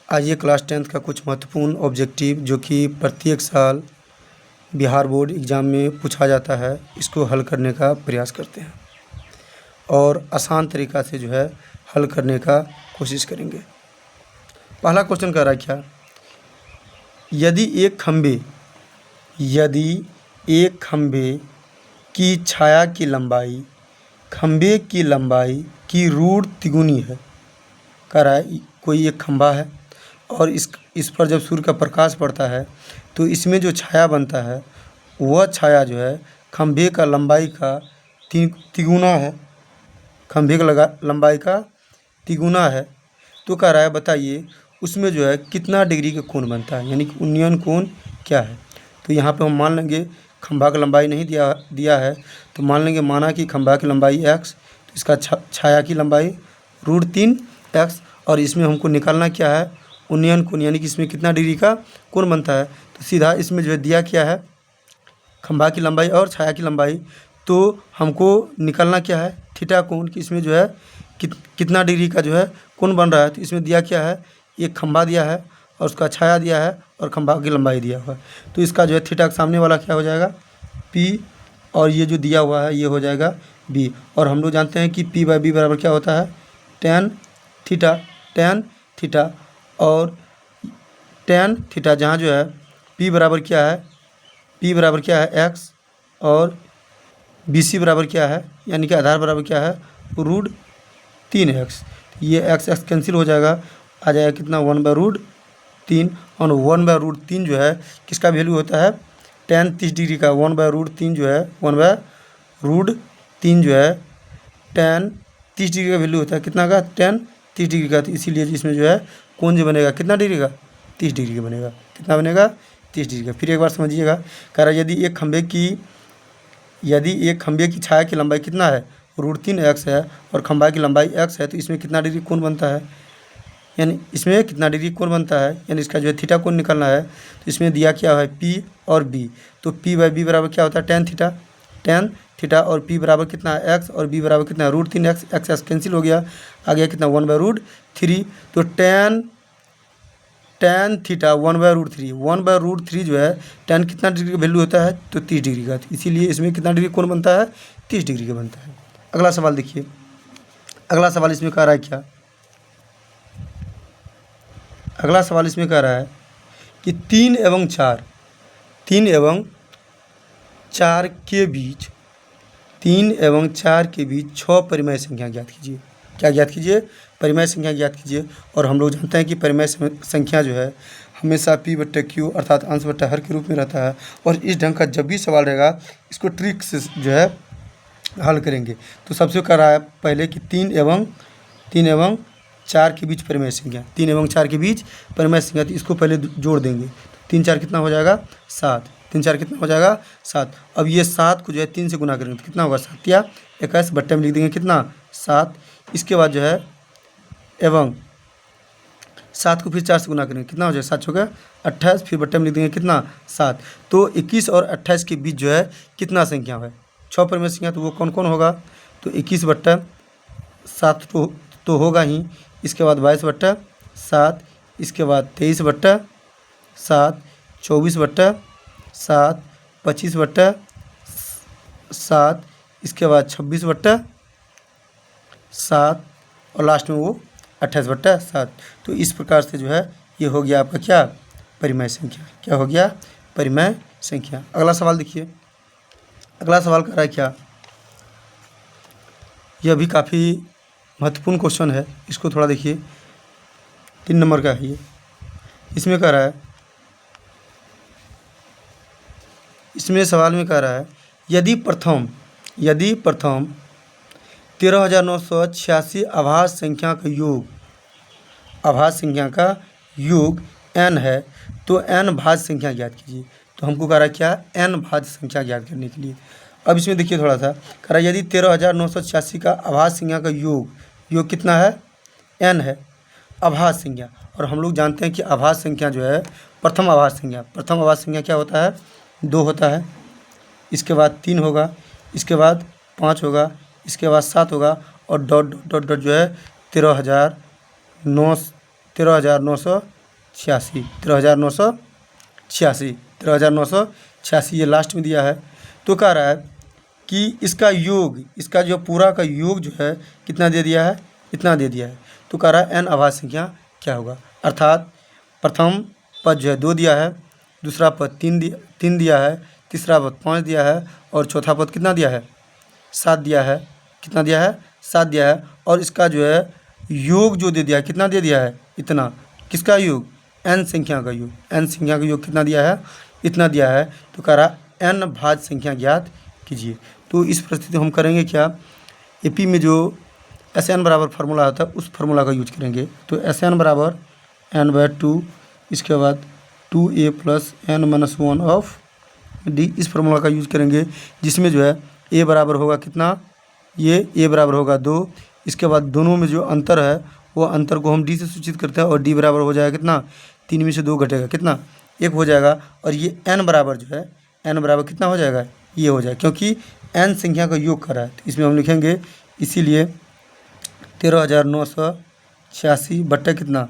आइए class 10th का कुछ महत्वपूर्ण ऑब्जेक्टिव जो कि प्रत्येक साल बिहार बोर्ड एग्ज़ाम में पूछा जाता है, इसको हल करने का प्रयास करते हैं और आसान तरीक़ा से जो है हल करने का कोशिश करेंगे। पहला क्वेश्चन कह रहा है क्या, यदि एक खंभे की छाया की लंबाई खंभे की लंबाई की रूट तिगुनी है। कह रहा है कोई एक खंभा है और इस पर जब सूर्य का प्रकाश पड़ता है तो इसमें जो छाया बनता है वह छाया जो है खंभे का लंबाई का तिगुना है, खंभे का लंबाई का तिगुना है। तो कह रहा है बताइए उसमें जो है कितना डिग्री का कोण बनता है, यानी कि उन्नयन कोण क्या है। तो यहाँ पे हम मान लेंगे खंभा की लंबाई नहीं दिया है, तो मान लेंगे माना कि खंभा की लंबाई x, तो इसका छाया की लंबाई √3x और इसमें हमको निकालना क्या है उन्नयन कोण, यानी कि इसमें कितना डिग्री का कोण बनता है। तो सीधा इसमें जो है दिया क्या है खंभा की लंबाई और छाया की लंबाई, तो हमको निकालना क्या है थीटा कोण कि इसमें जो है कितना डिग्री का जो है कोण बन रहा है। तो इसमें दिया क्या है एक खंभा दिया है और उसका छाया दिया है और खंभा की लंबाई दिया हुआ है। तो इसका जो है थीटा के सामने वाला क्या हो जाएगा p और ये जो दिया हुआ है ये हो जाएगा b। और हम लोग जानते हैं कि p/b बराबर क्या होता है tan थीटा और tan थीटा, जहाँ जो है p बराबर क्या है x और bc बराबर क्या है, यानी कि आधार बराबर क्या है √3x। ये x कैंसिल हो जाएगा, आ जाएगा कितना 1/√3 और 1/√3 जो है किसका वैल्यू होता है tan 30 डिग्री का। 1/√3 जो है 1/√3 जो है tan 30 डिग्री का वैल्यू होता है, कितना का tan 30 डिग्री का। तो इसीलिए इसमें जो है कोण जो बनेगा कितना डिग्री का 30 डिग्री का बनेगा। कितना बनेगा 30 डिग्री का। फिर एक बार समझिएगा, कह रहा है यदि एक खंभे की छाया की लंबाई कितना है √3x है और खंभा की लंबाई x है, तो इसमें कितना डिग्री कोण बनता है, यानी इसमें कितना डिग्री कोण बनता है, यानी इसका जो है थीटा कोण निकालना है। तो इसमें दिया क्या है p और b, तो p/b बराबर क्या होता है tan थीटा और p बराबर कितना है x और b बराबर कितना है √3x। x कैंसिल हो गया, आ गया कितना 1/√3। तो tan थीटा 1/√3 जो है tan कितना डिग्री का वैल्यू होता है तो 30 डिग्री का। तो इसीलिए इसमें कितना डिग्री कोण बनता है 30 डिग्री का बनता है। अगला सवाल देखिए, अगला सवाल इसमें कह रहा है क्या, अगला सवाल इसमें कह रहा है कि 3 एवं 4 के बीच 3 एवं 4 के बीच 6 परिमेय संख्या ज्ञात कीजिए। क्या ज्ञात कीजिए परिमेय संख्या ज्ञात कीजिए। और हम लोग जानते हैं कि परिमेय संख्या जो है हमेशा p/q अर्थात अंश बट्टा हर के रूप में रहता है। और इस ढंग का जब भी सवाल रहेगा इसको ट्रिक से जो है हल करेंगे। तो सबसे कह रहा है पहले कि 3 एवं 4 के बीच परिमेय संख्या, 3 एवं 4 के बीच परिमेय संख्या, तो इसको पहले जोड़ देंगे। 3×4 कितना हो जाएगा 7, 3×4 कितना हो जाएगा 7। अब ये 7 को जो है 3 से गुना करेंगे तो कितना होगा 7 या 21, बट्टे में लिख देंगे कितना 7। इसके बाद जो है एवं 7 को फिर 4 से गुना करेंगे कितना हो जाएगा 7 होगा 28, फिर बट्टे में लिख देंगे कितना 7। तो 21 और 28 के बीच जो है कितना संख्या है 6 परिमेय संख्या, तो वो कौन कौन होगा, तो 21/7 तो होगा ही। इसके बाद 22/7, इसके बाद 23/7, 24/7, 25/7, इसके बाद 26/7 और लास्ट में वो 28/7। तो इस प्रकार से जो है ये हो गया आपका क्या परिमेय संख्या, क्या हो गया परिमेय संख्या। अगला सवाल देखिए, अगला सवाल कर रहा है क्या, यह भी काफ़ी महत्वपूर्ण क्वेश्चन है, इसको थोड़ा देखिए 3 नंबर का है ये। इसमें कह रहा है, इसमें सवाल में कह रहा है यदि प्रथम 13,986 आभास संख्या का योग n है तो n भाज्य संख्या ज्ञात कीजिए। तो हमको कह रहा है क्या n भाज्य संख्या ज्ञात करने के लिए। अब इसमें देखिए थोड़ा सा कह रहा है यदि 13,986 का आभास संख्या का योग कितना है n है आभास संख्या। और हम लोग जानते हैं कि आभास संख्या जो है प्रथम आभास संख्या क्या होता है 2 होता है, इसके बाद 3 होगा, इसके बाद 5 होगा, इसके बाद 7 होगा और डॉट डॉट डॉट जो है 13,986 छियासी, 13,986, 13,986 ये लास्ट में दिया है। तो कह रहा है कि इसका योग, इसका जो पूरा का योग जो है कितना दे दिया है, इतना दे दिया है। तो कह रहा है n अभाज्य संख्या क्या होगा, अर्थात प्रथम पद जो है 2 दिया है, दूसरा पद 3 दिया है, तीसरा पद 5 दिया है और चौथा पद कितना दिया है, 7 दिया है। कितना दिया है, 7 दिया है। और इसका जो है योग जो दे दिया है, कितना दे दिया है, इतना। किसका योग, n संख्या का योग, n संख्या का योग कितना दिया है, इतना दिया है। तो कह रहा n भाज्य संख्या ज्ञात कीजिए। तो इस परिस्थिति में हम करेंगे क्या, एपी में जो SN बराबर फार्मूला आता है उस फार्मूला का यूज करेंगे। तो SN बराबर n/2, इसके बाद 2a + n - 1 ऑफ d, इस फार्मूला का यूज करेंगे, जिसमें जो है a बराबर होगा कितना, ये a बराबर होगा 2। इसके बाद दोनों में जो अंतर है वो अंतर को हम d से सूचित करते हैं और d बराबर हो जाएगा कितना, 3 में से 2 घटेगा कितना, 1 हो जाएगा। और ये n बराबर जो है, n बराबर कितना हो जाएगा, ये हो जाएगा, क्योंकि n संख्या का योग कर रहा है। तो इसमें हम लिखेंगे इसीलिए 13,986 बट्टा कितना,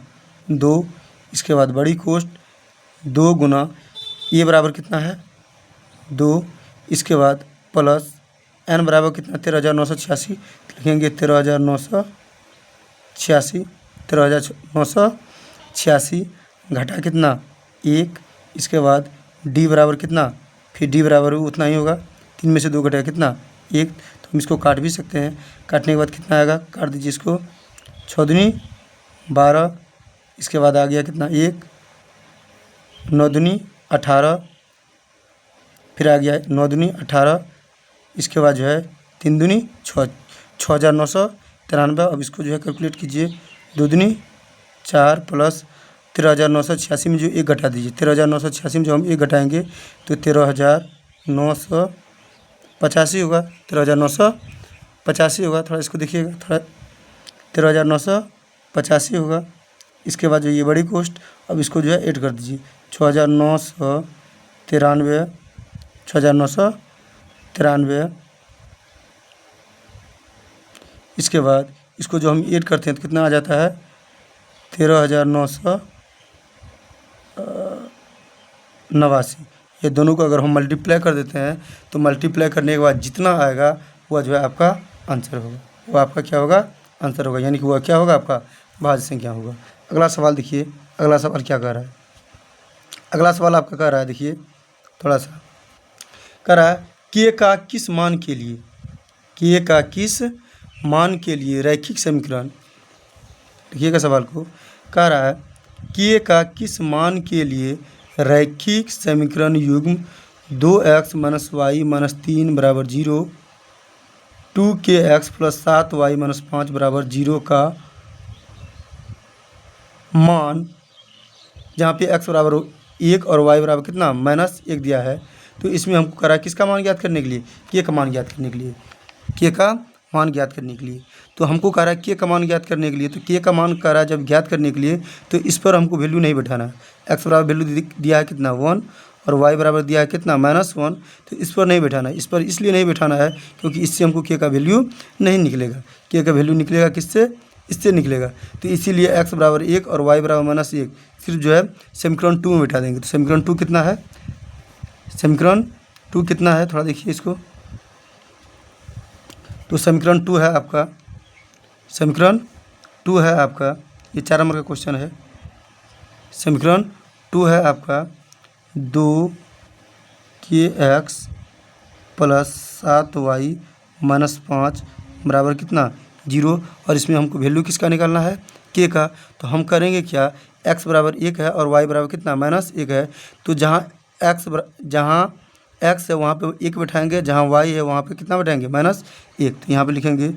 2। इसके बाद बड़ी कोष्ठ 2 गुना a बराबर कितना है, 2। इसके बाद प्लस n बराबर कितना, 13,986, लिखेंगे 13,986, 13,986 घटा कितना, 1। इसके बाद d बराबर कितना, फिर d बराबर उतना ही होगा, 3 में से 2 घटेगा कितना, 1। तो हम इसको काट भी सकते हैं, काटने के बाद कितना आएगा, काट दीजिए इसको, 6 दूनी 12, इसके बाद आ गया कितना, 1, 9 दूनी 18, फिर आ गया 9 दूनी 18, इसके बाद जो है 3 दूनी 6, 6,993। अब इसको जो है कैलकुलेट कीजिए, 2 दूनी 4 प्लस 13,986 में जो 1 घटा दीजिए, 13,986 में जो हम 1 घटाएंगे तो 13,985 होगा, 13,985 होगा। थोड़ा इसको देखिएगा, थोड़ा 13,985 होगा। इसके बाद जो ये बड़ी कोष्ठ, अब इसको जो है ऐड कर दीजिए, 6,993, 6,993। इसके बाद इसको जो हम ऐड करते हैं तो कितना आ जाता है, 13,989। ये दोनों को अगर हम मल्टीप्लाई कर देते हैं तो मल्टीप्लाई करने के बाद जितना आएगा वह जो है आपका आंसर होगा, वो आपका क्या होगा, आंसर होगा, यानी कि वह क्या होगा, आपका भाज्य संख्या होगा। अगला सवाल देखिए, अगला सवाल क्या कह रहा है, अगला सवाल आपका कह रहा है, देखिए थोड़ा सा कह रहा है, k का किस मान के लिए, k का किस मान के लिए रैखिक समीकरण, देखिएगा सवाल को, कह रहा है k का किस मान के लिए रैखिक समीकरण युग्म 2x - y - 3 = 0, 2kx + 7y - 5 = 0 का मान, जहाँ पे x बराबर 1 और y बराबर कितना, -1 दिया है। तो इसमें हमको कह रहा है किसका मान ज्ञात करने के लिए, k का मान ज्ञात करने के लिए, k का मान ज्ञात करने के लिए। तो हमको कह रहा है k का मान ज्ञात करने के लिए, तो k का मान कह रहा है जब ज्ञात करने के लिए तो इस पर हमको वैल्यू नहीं बैठाना है। x बराबर वैल्यू दिया है कितना, 1 और y बराबर दिया है कितना, -1। तो इस पर नहीं बैठाना है, इस पर इसलिए नहीं बैठाना है क्योंकि इससे हमको k का वैल्यू नहीं निकलेगा। k का वैल्यू निकलेगा किससे, इससे निकलेगा। तो इसीलिए x बराबर 1 और y बराबर -1 सिर्फ जो है समीकरण 2 में बैठा देंगे। तो समीकरण 2 कितना है, समीकरण 2 कितना है, थोड़ा देखिए इसको। तो समीकरण 2 है आपका, समीकरण 2 है आपका, ये 4 नंबर का क्वेश्चन है। समीकरण 2 है आपका 2kx + 7y - 5 बराबर कितना, 0। और इसमें हमको वैल्यू किसका निकालना है, k का। तो हम करेंगे क्या, x बराबर 1 है और y बराबर कितना, -1 है। तो जहाँ x है वहाँ पे 1 बैठाएंगे, जहाँ y है वहाँ पे कितना बैठाएंगे, -1। तो यहाँ पे लिखेंगे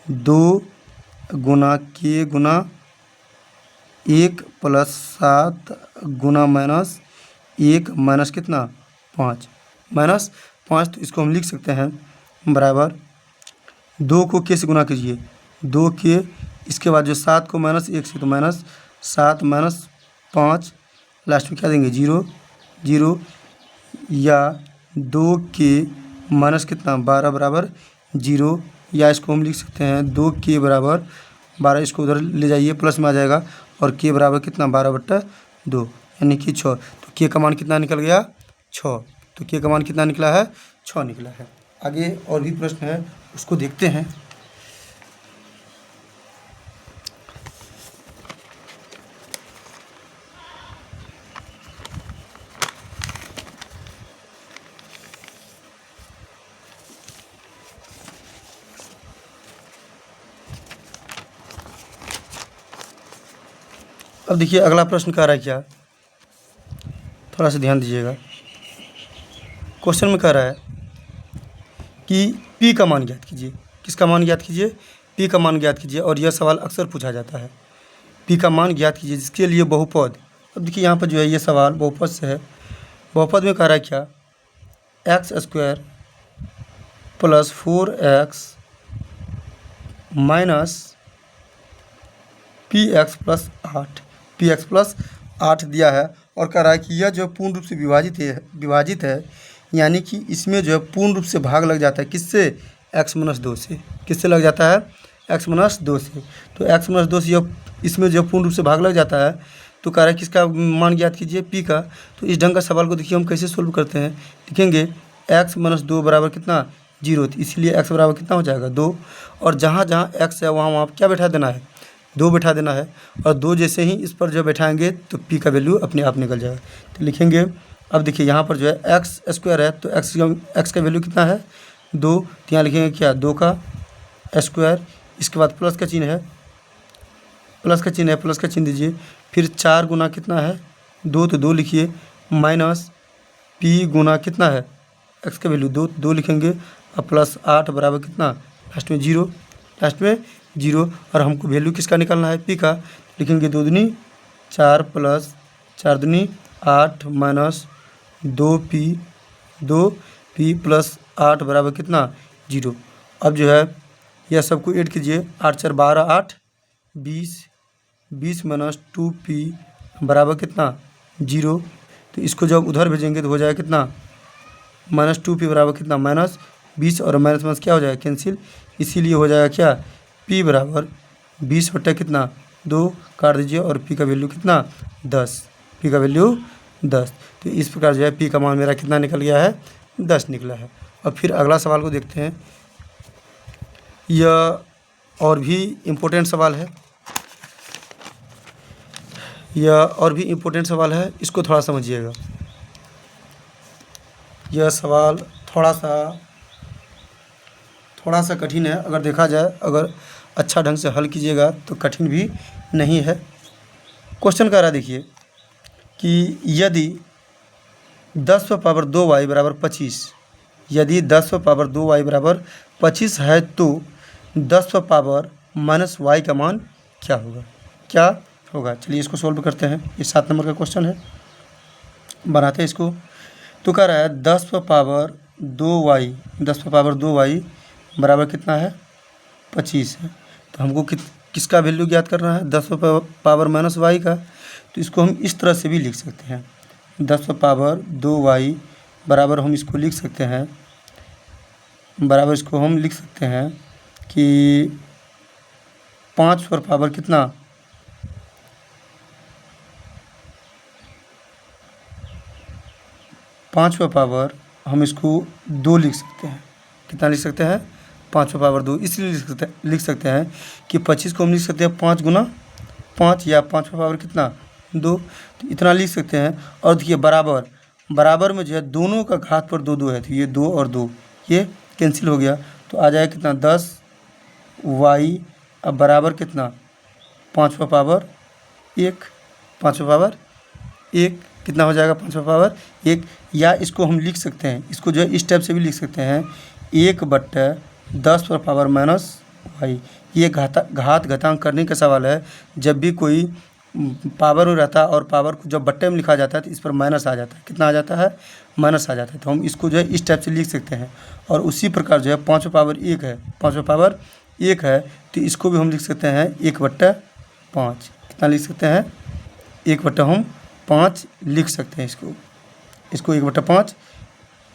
2 गुना k गुना 1 + 7 गुना -1 माइनस कितना, 5, -5। तो इसको हम लिख सकते हैं बराबर 2 को k से गुना कीजिए, 2k, इसके बाद जो 7 को -1 से, तो -7 - 5, लास्ट में क्या देंगे, 0, 0, या 2k माइनस कितना, 12 बराबर 0, या इसको हम लिख सकते हैं 2k बराबर 12, इसको उधर ले जाइए प्लस में आ जाएगा, और k बराबर कितना, 12/12। 2 यानी कि 6। तो के का मान कितना निकल गया 6। तो के का मान कितना निकला है 6 निकला है। आगे और भी प्रश्न है उसको देखते हैं। अब देखिए अगला प्रश्न कह रहा है क्या, थोड़ा सा ध्यान दीजिएगा। क्वेश्चन में कह रहा है कि P का मान ज्ञात कीजिए। किसका मान ज्ञात कीजिए P का मान ज्ञात कीजिए। और यह सवाल अक्सर पूछा जाता है, P का मान ज्ञात कीजिए जिसके लिए बहुपद। अब देखिए यहाँ पर जो है ये सवाल बहुपद से है। बहुपद में कह रहा है क्या, x² + 4x - px + 8 px + 8 दिया है। और कह रहा है कि यह जो पूर्ण रूप से विभाजित है यानी कि इसमें जो है पूर्ण रूप से भाग लग जाता है किससे, x-2 से। किससे लग जाता है x-2 से। तो x-2 से इसमें जो पूर्ण रूप से भाग लग जाता है। तो कह रहा है किसका मान ज्ञात कीजिए P का। तो इस ढंग का सवाल को देखिए हम कैसे सोल्व करते हैं। लिखेंगे x-2 बराबर कितना 0। इसीलिए x बराबर कितना हो जाएगा 2। और जहाँ जहाँ x है वहाँ क्या बैठा देना है 2 बैठा देना है। और 2 जैसे ही इस पर जो बैठाएंगे तो P का वैल्यू अपने आप निकल जाएगा। तो लिखेंगे, अब देखिए यहाँ पर जो है x² है तो x का वैल्यू कितना है 2। तो यहाँ लिखेंगे क्या 2 का स्क्वायर, इसके बाद प्लस का चिन्ह है, प्लस का चिन्ह दीजिए। फिर 4 गुना कितना है 2, तो 2 लिखिए, माइनस P गुना कितना है x का वैल्यू 2 लिखेंगे। और + 8 बराबर कितना लास्ट में 0। और हमको वैल्यू किसका निकालना है P का। लिखेंगे 2 दूनी 4 + 4 दूनी 8 - 2p + 8 बराबर कितना 0। अब जो है यह सबको ऐड कीजिए, 8 4 12 8 20 - 2p बराबर कितना 0। तो इसको जब उधर भेजेंगे तो हो जाएगा कितना -2p बराबर कितना -20। और माइनस क्या हो जाएगा कैंसिल। इसीलिए हो जाएगा क्या P बराबर 20 बट्टा कितना 2 काट दीजिए। और P का वैल्यू कितना 10। P का वैल्यू 10। तो इस प्रकार जो है P का मान मेरा कितना निकल गया है 10 निकला है। और फिर अगला सवाल को देखते हैं। यह और भी इम्पोर्टेंट सवाल है, इसको थोड़ा समझिएगा। यह सवाल थोड़ा सा कठिन है। अगर देखा जाए, अगर अच्छा ढंग से हल कीजिएगा तो कठिन भी नहीं है। क्वेश्चन कह रहा है देखिए कि यदि 10⁻2y बराबर 25, यदि 10⁻2y बराबर 25 है तो 10⁻−y का मान क्या होगा। चलिए इसको सोल्व करते हैं। ये 7 नंबर का क्वेश्चन है, बनाते हैं इसको। तो कह रहा है 10⁻2y बराबर कितना है 25 है। तो हमको किसका वैल्यू ज्ञात करना है 10⁻−y का। तो इसको हम इस तरह से भी लिख सकते हैं, 10⁻2y बराबर हम इसको लिख सकते हैं, कि 5 पर पावर कितना 5 पर पावर हम इसको 2 लिख सकते हैं। कितना लिख सकते हैं 5 पर पावर 2। इसलिए लिख सकते हैं कि 25 को हम लिख सकते हैं 5 गुना 5 या 5 पर पावर कितना 2। तो इतना लिख सकते हैं। और देखिए बराबर में जो है दोनों का घात पर 2 है। तो ये 2 और 2 ये कैंसिल हो गया। तो आ जाएगा कितना 10y। अब बराबर कितना 5 पर पावर 1, 5 पर पावर 1 कितना हो जाएगा 5 पर पावर 1। या इसको हम लिख सकते हैं, इसको जो है इस टाइप से भी लिख सकते हैं 1/10 पर पावर -y। ये घात घातांक करने का सवाल है। जब भी कोई पावर में रहता है और पावर को जब बट्टे में लिखा जाता है तो इस पर माइनस आ जाता है। कितना आ जाता है माइनस आ जाता है। तो हम इसको जो है इस टाइप से लिख सकते हैं। और उसी प्रकार जो है 5 पर पावर 1 है, 5 पर पावर 1 है तो इसको भी हम लिख सकते हैं 1/5। कितना लिख सकते हैं 1/5 लिख सकते हैं। इसको 1/5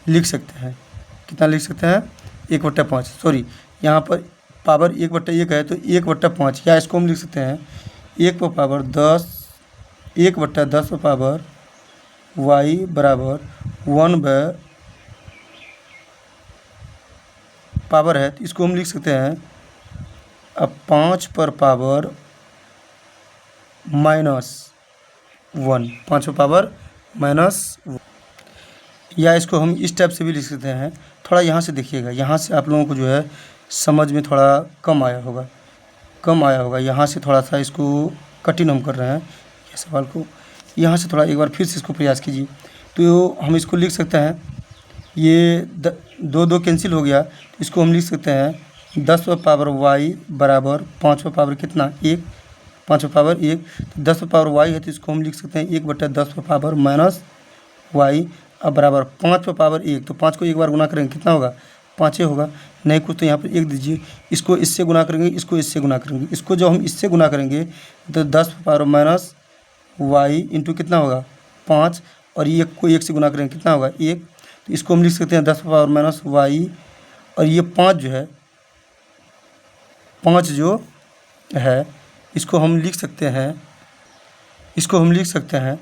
लिख सकते हैं। कितना लिख सकते हैं 1/5। सॉरी, यहाँ पर पावर 1/1 है तो 1/5। या इसको हम लिख सकते हैं 1 पर पावर 10 1/10 y बराबर 1 पावर है, तो इसको हम लिख सकते हैं अब 5 पर पावर -1, 5 पर पावर -1, या इसको हम इस टाइप से भी लिख सकते हैं। थोड़ा यहाँ से देखिएगा, यहाँ से आप लोगों को जो है समझ में थोड़ा कम आया होगा। यहाँ से थोड़ा सा इसको कठिन हम कर रहे हैं ये सवाल को। यहाँ से थोड़ा एक बार फिर से इसको प्रयास कीजिए। तो हम इसको लिख सकते हैं, ये 2 कैंसिल हो गया, तो इसको हम लिख सकते हैं 10 पर पावर y बराबर 5 पर पावर कितना 1, 5 पर पावर 1, तो 10 पर पावर y है, तो इसको हम लिख सकते हैं 1/10 पर पावर -y अब बराबर 5 पर पावर 1, तो 5 को एक बार गुना करेंगे कितना होगा 5 ही होगा, नहीं कुछ तो यहाँ पर 1 दीजिए। इसको इससे गुना करेंगे, इसको इससे गुना करेंगे, इसको जब हम इससे गुना करेंगे तो 10 पर पावर -y इंटू कितना होगा 5, और ये को 1 से गुना करेंगे कितना होगा 1, तो इसको हम लिख सकते हैं 10 पर पावर -y, और ये 5 जो है 5 जो है इसको हम लिख सकते हैं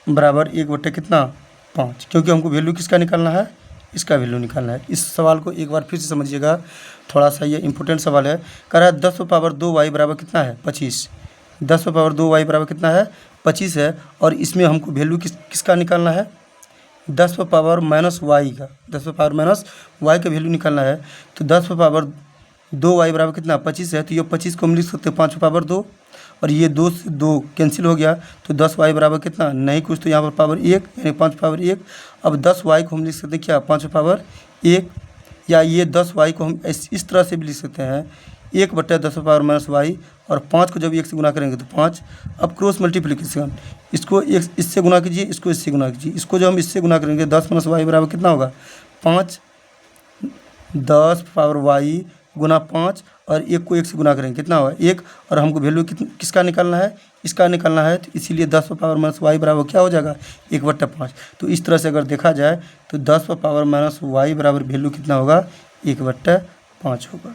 बराबर 1 कितना 5, क्योंकि हमको वैल्यू किसका निकालना है, इसका वैल्यू निकालना है। इस सवाल को एक बार फिर से समझिएगा, थोड़ा सा ये इंपॉर्टेंट सवाल है। कह रहा है 10 पर पावर 2y बराबर कितना है 25, 10 पर पावर 2y बराबर कितना है 25 है, और इसमें हमको वैल्यू किसका निकालना है 10 पर पावर -y का, 10 पर पावर -y का वैल्यू निकालना है। तो 10 पर पावर 2y बराबर कितना 25 है, तो ये 25 को हम लिख सकते हैं 5 पर पावर 2, और ये 2 से 2 कैंसिल हो गया, तो 10y बराबर कितना नहीं कुछ तो यहाँ पर पावर 1 यानी 5 पावर 1। अब 10y को हम लिख सकते हैं क्या 5 पावर 1, या ये 10y को हम इस तरह से भी लिख सकते हैं 1/10 पावर -y, और 5 को जब 1 से गुना करेंगे तो 5। अब क्रॉस मल्टीप्लिकेशन, इसको इससे गुना कीजिए, इसको इससे गुना कीजिए, इसको जब हम इससे गुना करेंगे 10 - y बराबर कितना होगा 5, 10 पावर y गुना 5, और 1 को 1 से गुना करेंगे कितना होगा 1, और हमको वैल्यू किसका निकालना है इसका निकालना है, तो इसीलिए 10 पर पावर -y बराबर क्या हो जाएगा 1/5। तो इस तरह से अगर देखा जाए तो 10 पर पावर -y बराबर वैल्यू कितना होगा 1/5 होगा,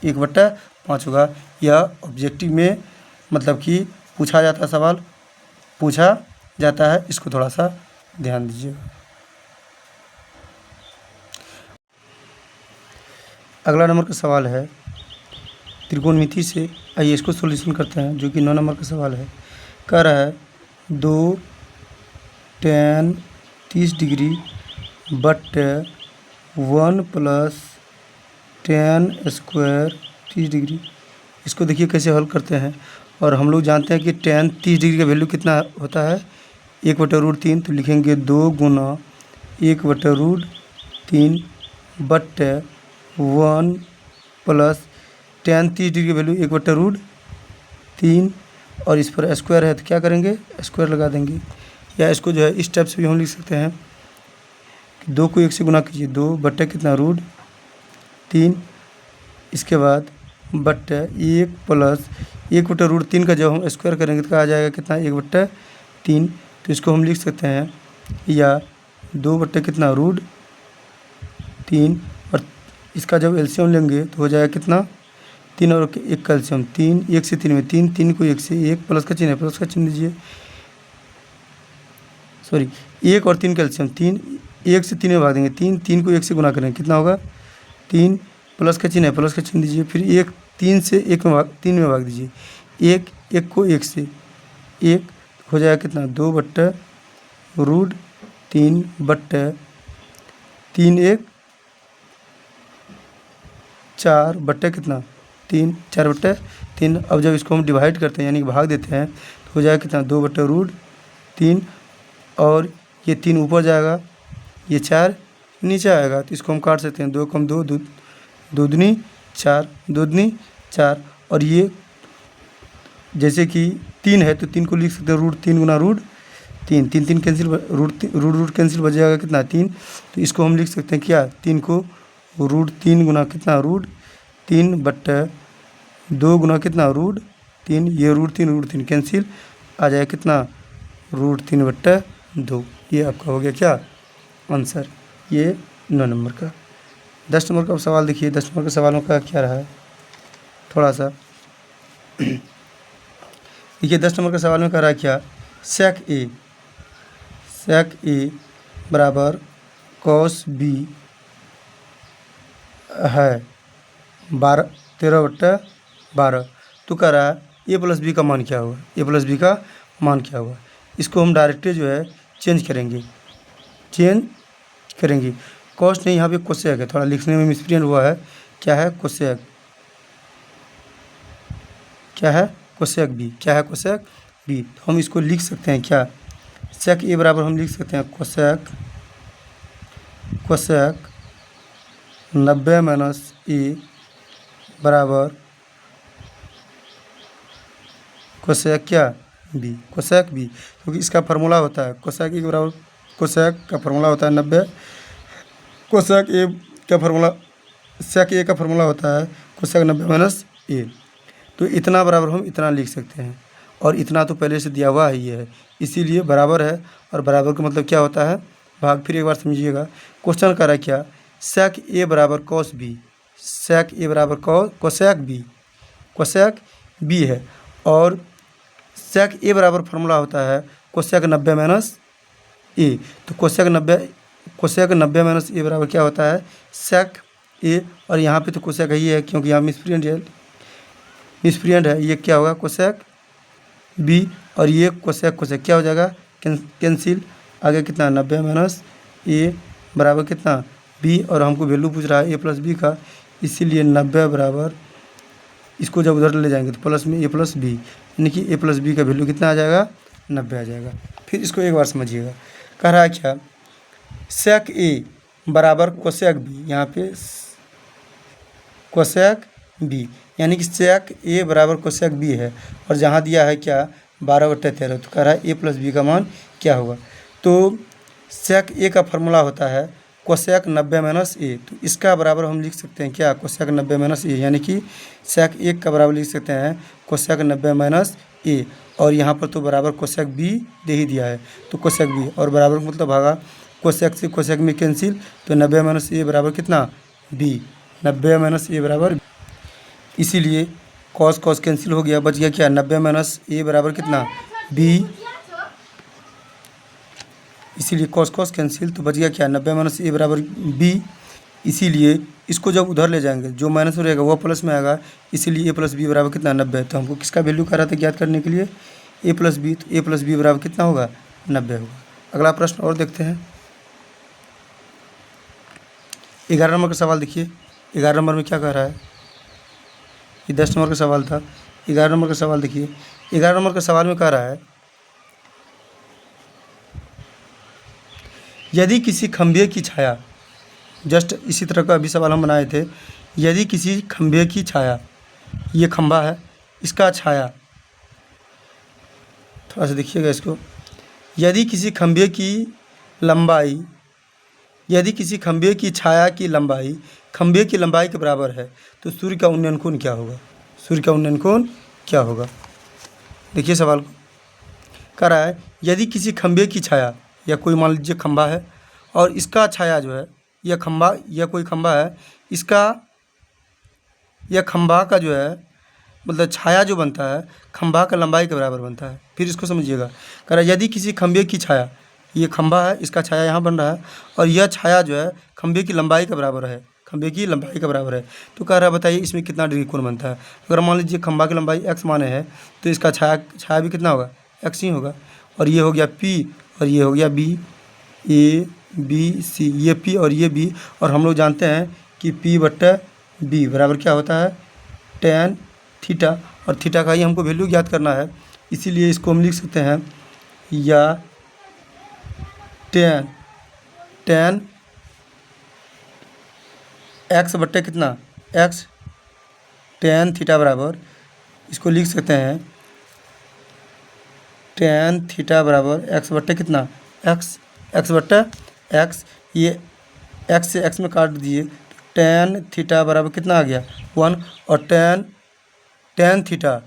1/5 होगा। यह ऑब्जेक्टिव में मतलब कि पूछा जाता सवाल पूछा जाता है, इसको थोड़ा सा ध्यान दीजिएगा। अगला नंबर का सवाल है त्रिकोणमिति से, आइए इसको सॉल्यूशन करते हैं, जो कि 9 नंबर का सवाल है। कह रहा है 2 tan 30 degree but 1 + tan square 30 degree. इसको देखिए कैसे हल करते हैं, और हम लोग जानते हैं कि tan 30 डिग्री का वैल्यू कितना होता है 1/√3, तो लिखेंगे 2 गुना 1/√3 बट 1 प्लस tan 30 डिग्री की वैल्यू 1/√3, और इस पर स्क्वायर है तो क्या करेंगे स्क्वायर लगा देंगे, या इसको जो है इस टाइप से भी हम लिख सकते हैं कि 2 को 1 से गुना कीजिए 2 बट्टे कितना √3, इसके बाद बट्टे 1 प्लस 1/√3 का जब हम स्क्वायर करेंगे तो क्या आ जाएगा कितना 1/3, तो इसको हम लिख सकते हैं या 2 बट्टे कितना √3, और इसका जब एलसीएम लेंगे तो हो जाएगा कितना 3 और 1 का एलसीएम 3, 1 से 3 में 3, 3 को 1 से 1 प्लस का चिन्ह है प्लस का चिन्ह दीजिए, सॉरी 1 और 3 का एलसीएम 3, 1 से 3 में भाग देंगे 3, 3 को 1 से गुना करेंगे कितना होगा 3 प्लस का चिन्ह है प्लस का चिन्ह दीजिए, फिर 1 3 से 1 में 3 में भाग दीजिए 1, 1 को 1 से 1 हो जाएगा कितना 2/√3 बट्टे 3 1 4 बट्टे कितना 3 4/3। अब जब इसको हम डिवाइड करते हैं यानी कि भाग देते हैं तो हो जाएगा कितना 2/√3, और ये 3 ऊपर जाएगा ये 4 नीचे आएगा, तो इसको हम काट सकते हैं 2 कम 2 2 दूनी 4 दूनी 4, और ये जैसे कि 3 है तो 3 को लिख सकते हैं √3 गुना √3, 3 3 कैंसिल रूट कैंसिल बच जाएगा कितना 3, तो इसको हम लिख सकते हैं क्या 3 को √3 गुना कितना √3 बट्टे 2 गुना कितना √3, ये √3 कैंसिल आ जाएगा कितना √3/2। ये आपका हो गया क्या आंसर, ये 9 नंबर का। 10 नंबर का सवाल देखिए, 10 नंबर के सवालों का क्या रहा है थोड़ा सा देखिए 10 नंबर के सवाल में कह रहा है क्या, सेक ए बराबर कॉस बी है 13/12। तो कह रहा है ए प्लस बी का मान क्या हुआ, ए प्लस बी का मान क्या हुआ। इसको हम डायरेक्ट जो है चेंज करेंगे। कॉस नहीं, यहाँ पे कोसेक है, थोड़ा लिखने में मिसप्रिंट हुआ है। क्या है कोसेक, क्या है कोसेक बी। तो हम इसको लिख सकते हैं क्या, सेक ए बराबर हम लिख सकते हैं कोसेक 90 माइनस ए बराबर कोसेक क्या बी, कोसेक बी। क्योंकि इसका फार्मूला होता है कोसेक ए बराबर, कोसेक का फार्मूला होता है 90, कोसेक ए का फार्मूला, सेक ए का फार्मूला होता है कोसेक 90 माइनस ए। तो इतना बराबर हम इतना लिख सकते हैं, और इतना तो पहले से दिया हुआ ही है, इसीलिए बराबर है। और बराबर का मतलब क्या होता है, भाग। फिर एक बार समझिएगा, क्वेश्चन कर रहा है क्या, सेक ए बराबर कॉस बी, सेक ए बराबर कोसेक बी है। और सेक ए बराबर फार्मूला होता है कोसेक 90 माइनस ए। तो कोसेक 90 माइनस ए बराबर क्या होता है, सेक ए। और यहाँ पे तो कोसेक ही है, क्योंकि यहाँ मिसप्रिंट है। ये क्या होगा कोसेक बी, और ये कोसेक क्या हो जाएगा, कैंसिल। आगे कितना 90 माइनस ए बराबर कितना बी, और हमको वैल्यू पूछ रहा है ए प्लस बी का, इसीलिए 90 बराबर, इसको जब उधर ले जाएंगे तो प्लस में ए प्लस बी, यानी कि ए प्लस बी का वैल्यू कितना आ जाएगा 90 आ जाएगा। फिर इसको एक बार समझिएगा, कह रहा है क्या, सेक ए बराबर कोसेक बी, यहाँ पे कोसेक बी, यानी कि सेक ए बराबर कोसेक बी है। और जहाँ दिया है क्या 12/13, तो कह रहा है ए प्लस बी का मान क्या होगा। तो सेक ए का फार्मूला होता है कोसेक 90 माइनस ए। तो इसका बराबर हम लिख सकते हैं क्या, कोसेक 90 माइनस ए, यानी कि सेक ए का बराबर लिख सकते हैं कोसेक 90 माइनस ए। और यहाँ पर तो बराबर कोसेक बी दे ही दिया है, तो कोसेक बी, और बराबर मतलब भागा, कोसेक से कोसेक में कैंसिल, तो 90 माइनस ए बराबर कितना बी, 90 माइनस ए बराबर, इसीलिए कॉस कैंसिल हो गया, बच गया क्या 90 माइनस ए बराबर कितना बी, इसीलिए कॉस कैंसिल, तो बच गया क्या 90 माइनस ए बराबर बी। इसीलिए इसको जब उधर ले जाएंगे, जो माइनस में रहेगा वो प्लस में आएगा, इसीलिए ए प्लस बी बराबर कितना 90। तो हमको किसका वैल्यू कर रहा था ज्ञात करने के लिए, ए प्लस बी। तो ए प्लस बी बराबर कितना होगा 90 होगा। अगला प्रश्न और देखते हैं, 11 नंबर का सवाल देखिए। 11 नंबर में क्या कह रहा है, ये 10 नंबर का सवाल था, 11 नंबर का सवाल देखिए। 11 नंबर के सवाल में कह रहा है, यदि किसी खंभे की छाया, जस्ट इसी तरह का अभी सवाल हम बनाए थे, यदि किसी खंभे की छाया, ये खंभा है, इसका छाया, थोड़ा सा देखिएगा इसको, यदि किसी खंभे की लंबाई, यदि किसी खंभे की छाया की लंबाई खंभे की लंबाई के बराबर है, तो सूर्य का उन्नयन कोण क्या होगा, सूर्य का उन्नयन कोण क्या होगा। देखिए सवाल को, कह रहा है यदि किसी खंभे की छाया, या कोई मान लीजिए खंभा है, और इसका छाया जो है, यह खंभा या कोई खंभा है, इसका, यह खंभा का जो है मतलब छाया जो बनता है खंभा का लंबाई के बराबर बनता है। फिर इसको समझिएगा, कह रहा है यदि किसी खंभे की छाया, ये खंभा है, इसका छाया यहाँ बन रहा है, और यह छाया जो है खंभे की लंबाई के बराबर है, खंभे की लंबाई के बराबर है। तो कह रहा है बताइए इसमें कितना डिग्री कोण बनता है। अगर मान लीजिए खंभा की लंबाई x माने है, तो इसका छाया भी कितना होगा x ही होगा। और ये हो गया P, और ये हो गया B, A B C, ये P और ये B। और हम लोग जानते हैं कि P/B बराबर क्या होता है tan थीटा, और थीटा का ही हमको वैल्यू ज्ञात करना है, इसीलिए इसको हम लिख सकते हैं या tan x बट्टे कितना x, tan थीटा बराबर, इसको लिख सकते हैं tan थीटा बराबर x बट्टे कितना x बट्टे x। ये x से x में काट दीजिए, tan थीटा बराबर कितना आ गया 1। और tan थीटा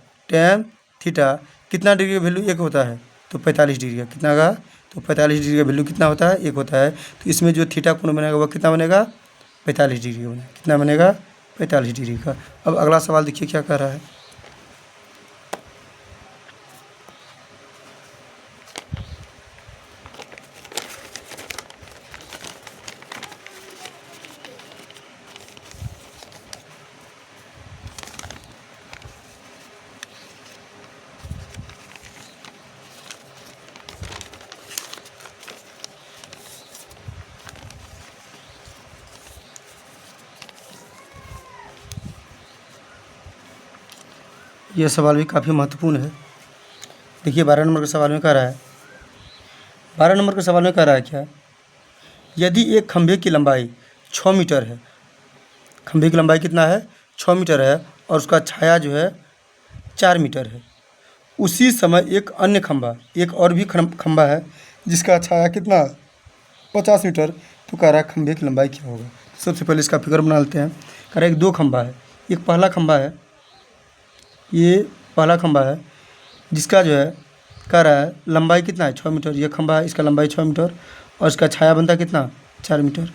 कितना डिग्री का वैल्यू 1 होता है, तो 45 डिग्री का कितना का, तो 45 डिग्री का वैल्यू कितना होता है 1 होता है। तो इसमें जो थीटा कोण बनेगा वह कितना बनेगा 45 डिग्री का बनेगा, कितना बनेगा 45 डिग्री का। अब अगला सवाल देखिए क्या कह रहा है, यह सवाल भी काफ़ी महत्वपूर्ण है। देखिए 12 नंबर के सवाल में कह रहा है, 12 नंबर के सवाल में कह रहा है क्या, यदि एक खंभे की लंबाई 6 मीटर है, खंभे की लंबाई कितना है 6 मीटर है और उसका छाया जो है 4 मीटर है, उसी समय एक अन्य खंभा, एक और भी खंभा है जिसका छाया कितना 50 मीटर, तो कह रहा है खंभे की लंबाई क्या होगा। सबसे पहले इसका फिगर बना लेते हैं। कह रहा है एक दो खंभा है, एक पहला खंभा है, ये पहला खंभा है जिसका जो है कह रहा है लंबाई कितना है 6 मीटर, ये खंभा है इसका लंबाई 6 मीटर और इसका छाया बनता कितना 4 मीटर,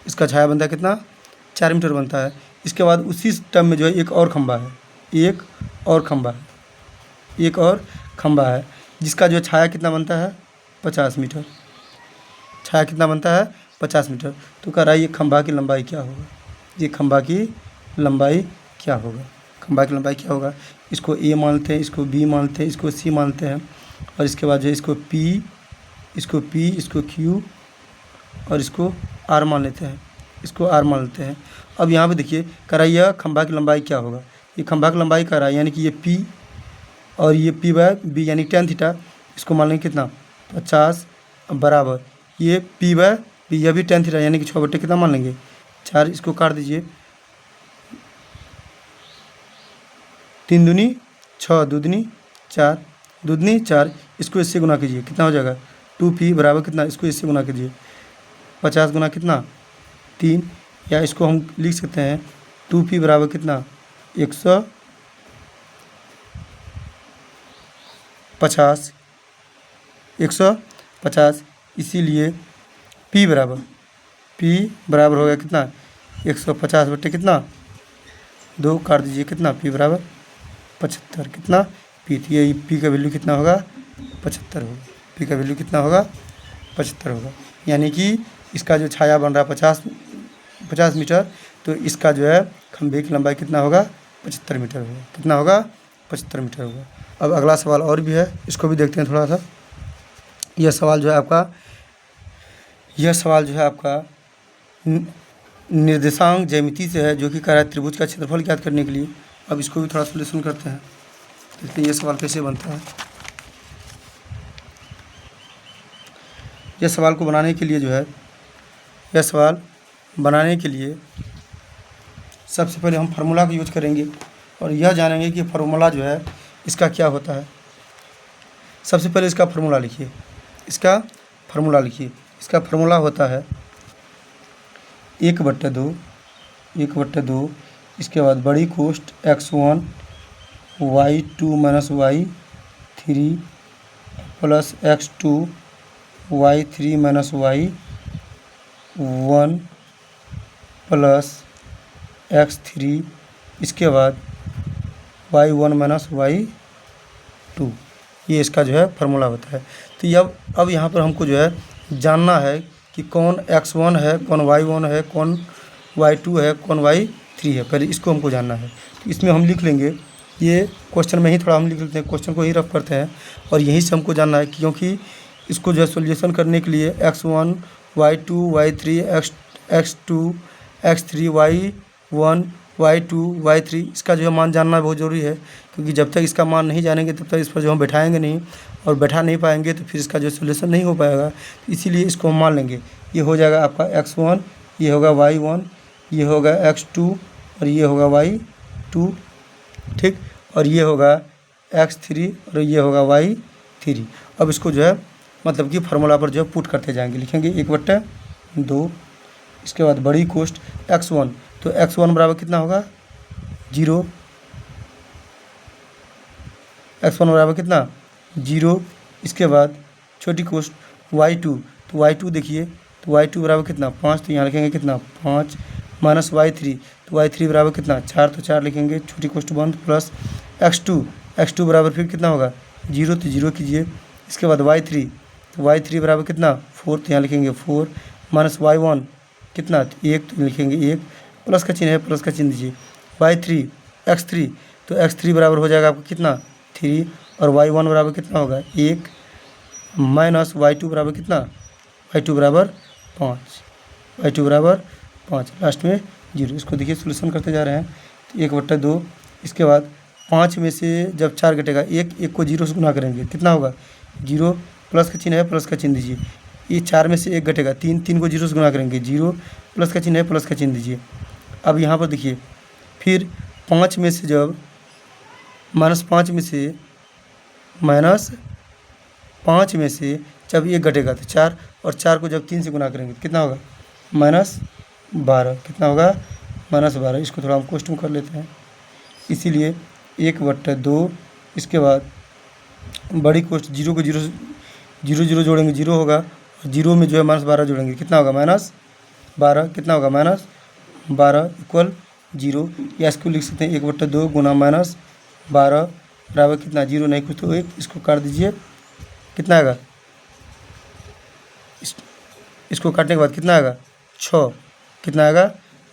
इसका छाया बनता कितना 4 मीटर बनता है। इसके बाद उसी टर्म में जो है एक और खंभा है, एक और खंभा है, एक और खंभा है जिसका जो छाया कितना बनता है 50 मीटर, छाया कितना बनता है 50 मीटर। तो कह रहा है ये खंभा की लंबाई क्या होगा, ये खंभा की लंबाई क्या होगा, खंभा की लंबाई क्या होगा। इसको ए मानते हैं, इसको बी मानते हैं, इसको सी मानते हैं और इसके बाद जो है इसको पी, इसको क्यू और इसको आर मान लेते हैं, इसको आर मान लेते हैं। अब यहाँ पे देखिए कह रहा है यह खंभा की लंबाई क्या होगा, ये खंभा की लंबाई कह रहा है यानी कि ये पी और ये पी बाय बी यानी tan थीटा, इसको मान लेंगे कितना 50 बराबर ये पी बाय बी, यह भी tan थीटा यानी कि 6 बटे कितना मान लेंगे 4, इसको काट दीजिए 3 दूनी 6, दूनी 4, दूनी 4, इसको इससे गुना कीजिए कितना हो जाएगा 2p बराबर कितना, इसको इससे गुना कीजिए 50 गुना कितना 3, या इसको हम लिख सकते हैं 2p बराबर कितना 150, 150, इसीलिए p बराबर हो गया कितना 150 बटे कितना 2, काट दीजिए कितना p बराबर 75, कितना p, तो ये p का वैल्यू कितना होगा 75 होगा, p का वैल्यू कितना होगा 75 होगा। यानी कि इसका जो छाया बन रहा है 50 मीटर, तो इसका जो है खंभे की लंबाई कितना होगा 75 मीटर होगा, कितना होगा 75 मीटर होगा। अब अगला सवाल और भी है, इसको भी देखते हैं थोड़ा सा। यह सवाल जो है आपका निर्देशांक ज्यामिति से है, जो कि कह रहा है त्रिभुज का क्षेत्रफल ज्ञात करने के लिए। अब इसको भी थोड़ा सोल्यूशन करते हैं, देखते हैं ये सवाल कैसे बनता है। यह सवाल को बनाने के लिए जो है, यह सवाल बनाने के लिए सबसे पहले हम फार्मूला का यूज करेंगे और यह जानेंगे कि फार्मूला जो है इसका क्या होता है। सबसे पहले इसका फार्मूला लिखिए, इसका फार्मूला होता है 1/2, इसके बाद बड़ी कोष्ठ x1 y2 minus y3 plus x2 y3 minus y1 plus x3, इसके बाद y1 माइनस y2, ये इसका जो है फार्मूला होता है। तो ये अब यहाँ पर हमको जो है जानना है कि कौन x1 है, कौन y1 है, कौन y2 है, कौन y3 है, पहले इसको हमको जानना है। तो इसमें हम लिख लेंगे, ये क्वेश्चन में ही थोड़ा हम लिख लेते हैं, क्वेश्चन को ही रफ करते हैं और यहीं से हमको जानना है, क्योंकि इसको जो है सोल्यूशन करने के लिए x1 y2 y3 x2 x3 y1 y2 y3 इसका जो है मान जानना बहुत ज़रूरी है, क्योंकि जब तक इसका मान नहीं जानेंगे तब तक इस पर जो हम बैठाएंगे नहीं और बैठा नहीं पाएंगे तो फिर इसका जो सोल्यूशन नहीं हो पाएगा। तो इसीलिए इसको हम मान लेंगे, ये हो जाएगा आपका x1, ये होगा y1, ये होगा x2 और ये होगा y2, ठीक, और ये होगा x3 और ये होगा y3। अब इसको जो है मतलब कि फार्मूला पर जो है पुट करते जाएंगे, लिखेंगे 1/2, इसके बाद बड़ी कोष्ठ x1, तो x1 बराबर कितना होगा 0, x1 बराबर कितना 0, इसके बाद छोटी कोष्ठ y2, तो y2 देखिए, तो y2 बराबर कितना 5, तो यहाँ लिखेंगे कितना 5 माइनस y3, तो y3 बराबर कितना 4, तो 4 लिखेंगे छोटी कोष्ठ बंद, प्लस x2 बराबर फिर कितना होगा 0, तो 0 कीजिए, इसके बाद y3, तो y3 बराबर कितना 4, तो यहाँ लिखेंगे 4 माइनस y1 कितना 1, तो लिखेंगे 1, प्लस का चिन्ह है प्लस का चिन्ह दीजिए, y3 x3, तो x3 बराबर हो जाएगा आपको कितना 3 और y1 बराबर कितना होगा 1 माइनस y2 बराबर कितना y2 बराबर 5, लास्ट में 0। इसको देखिए सोल्यूशन करते जा रहे हैं, तो 1/2, इसके बाद 5 में से जब 4 घटेगा, एक को 0 से गुना करेंगे, कितना होगा 0, प्लस का चिन्ह है, प्लस का चिन्ह दीजिए। ये 4 में से 1 घटेगा, 3 को 0 से गुना करेंगे 0, प्लस का चिन्ह है, प्लस का चिन्ह दीजिए। अब यहाँ पर देखिए, फिर 5 में से जब -5 में से जब 1 घटेगा तो 4, और 4 को जब 3 से गुना करेंगे तो कितना होगा -12। कितना होगा -12। इसको थोड़ा हम क्वेश्चन कर लेते हैं। इसीलिए 1/2, इसके बाद बड़ी कोष्ट 0 को 0 0 जोड़ेंगे 0 होगा, और 0 में जो है -12 जोड़ेंगे, कितना होगा -12। कितना होगा -12 इक्वल 0, या इसको लिख सकते हैं 1/2 गुना -12 बराबर कितना, 0 नहीं कुछ तो 1, इसको काट दीजिए, कितना आएगा, इसको काटने के बाद कितना आएगा 6, कितना आएगा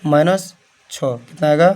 -6, कितना आएगा